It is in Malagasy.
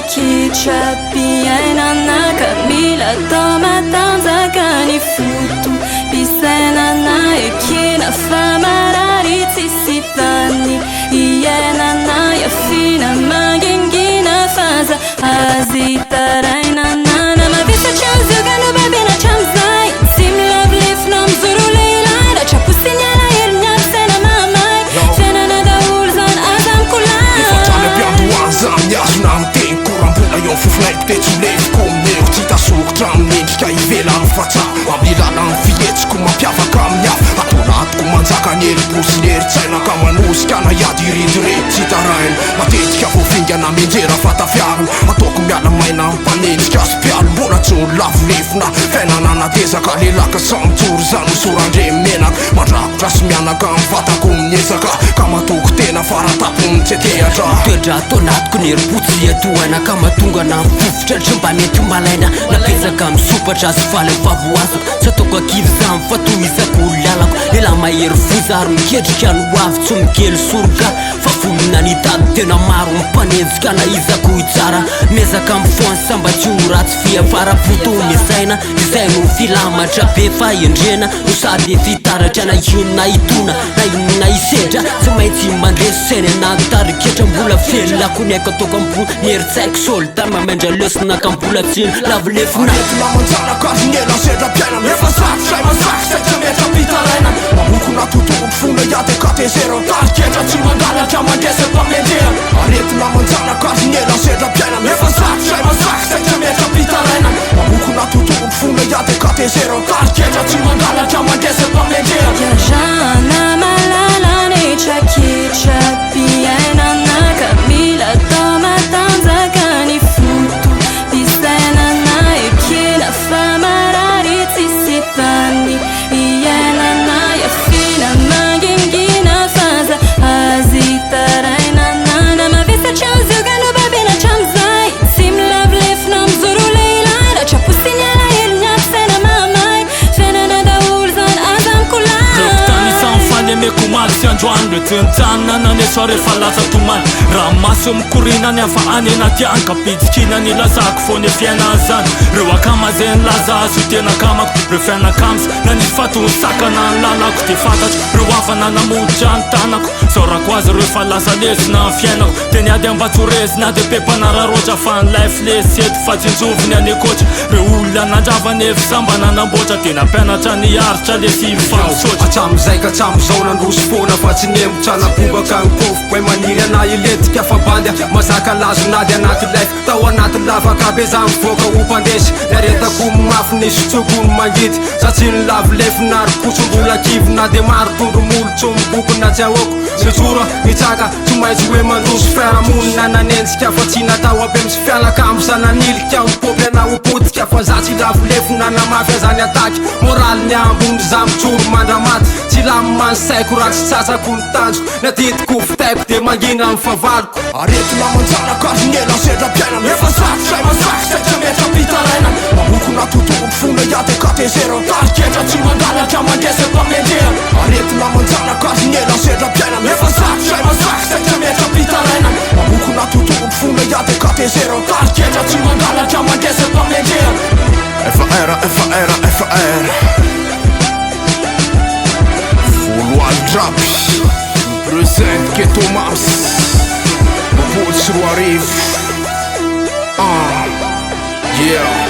Kitra piainana Kamila tao matanjaka ny foto Pisainana ekina fa marary tsisy tany Iainana iafina mangingina faza azy tarainana Namavesatra azy ogano babena tramizay Tsy milavolefona mizoro lehilahy Ratraposiny alahelo ny avisaina mamay Fiainana daholo zany aza mikolay Efatrana mpiandohany zany azona miteny Koram-bola eo fofonay petso leviko mineo Tsy tasokotra amin'endrika ivelany fatsa Amin'ny lalany fietsiko mampiavaka amin'ny hafa Atolantiko manjaka ny herim-po sy ny herin-tsaina Ka manosika na iady iridorety tsy tarainy Matetika voafingana menjera fatafiariny Ataoko miala maina mpanendrika sy mpialo Mbola tsy ny lavolefona fiainana natezaka Lelaka sa mijoro zany misorandre menaka Mandrakotra sy mianaka mivatako miezaka Ka matoko tena faratapony tsy tehatra Toetra atao anatiko ny herim-po tsy atohana Ka mahatonga na mifofotra tsy mba mety malaina Napezaka misopatra sy valy vavoazako Tsy ataoko akivy zany fa toy izako lalako Ela mahery voza ary miketrika no avy tsy mikely soroka Fa volona ny tady tena maro mipanenjika na izako tsara Mezaka mifoany samba tsy ho ratsy fiafara poto mesaina Izay no filamatra be fa endrena No sady fitaratra na inona itona Na inona isedra Tsy maintsy mandreso saina na tariketra mbola felako ny aiko ataoko ambo Ny heritsaiko sôly tany mamendra lesona ka mbola tsiny lavolefona Aretina manjanaka azy nyela sedra piainana Efa satrosay masaky satria metra pitaraina Mamokona tontolo fona iady katezera Tariketra tsy mangalatra mandresa mpamendrea Aretina manjanaka azy nyela sedra piainana Efa satrosay masaky satria metra pitaraina Mamokona tontolo fona iady katezera Tariketra tsy mangalatra mandresa mpamendrea Viajana malala netra kitra piainana Kamila tao matanjaka ny foto Pisainana ekina fa marary tsisy tany Iainana iafina mangingina faza azy tarainana Namavesatra azy ogano babena tramizay Tsy milavolefona mizoro lehilahy Ratraposiny alahelo ny avisaina mamay Fiainana daholo zany aza mikolay Meko maly sy androany Re tintana na neso rehefa latsa tomany Raha maso mikorina ny afa any anaty any Ka pitsikina ny lazako fô ny fiaina zany Reo akama zay ny laza azo tena kamako Reo fiaina kamsa na nisy fato sakana ny lalako Te fantatro reo afana namoditra ny tanako Saorako azy reo fa lasa lesina ny fiainako Teny ady ambatsorezina de pe mpanararoatra Fa ny life lesy eto fa tsinjoviny any ekotra Reo olona nandravany efisamba nanamboatra Tena mpianatra ny aritra lesy mifansotra Atramizay ka atramizao nandroso fona Fa tsy nembotra nabobaka ny kofo Koe maniry ana iletika fa bandya Mazaka lazo nady anaty life Tao anaty lavaka be za mivoaka ho mpandesy Naretako mafy nisy tsoko ny mangity Sa tsy ny lavolefona ary kotsombola kivina De maro tondro molo tso miboko na tsy ahoako Mijoro mitsaka tsy maintsy hoe mandroso fiarahamonina nanenjika Fa tsy natao abe misy fianakamo sa nanilika Mipopy ana ho potika Fa za tsy lavolefona na mafy zany ataky Moraly ny ambony za mijoro mandramaty Tsy lamimany saiko raha tsy sasako ny tanjoko Natitiko fitaiko de mangina amin'ny favaloko Aretina manjanaka azy nyela sedra piainana Efa satrosay masaky satria metra pitaraina Mamokona tontolo fona iady katezera Tariketra tsy mangalatra mandresa mpamendrea Aretina manjanaka azy nyela sedra piainana Efa satrosay masaky satria metra pitaraina Mamokona tontolo fona iady katezera Tariketra tsy mangalatra mandresa mpamendrea FR Voaloany drapy Present que Thomas Mapolo sy roa arivo Yeah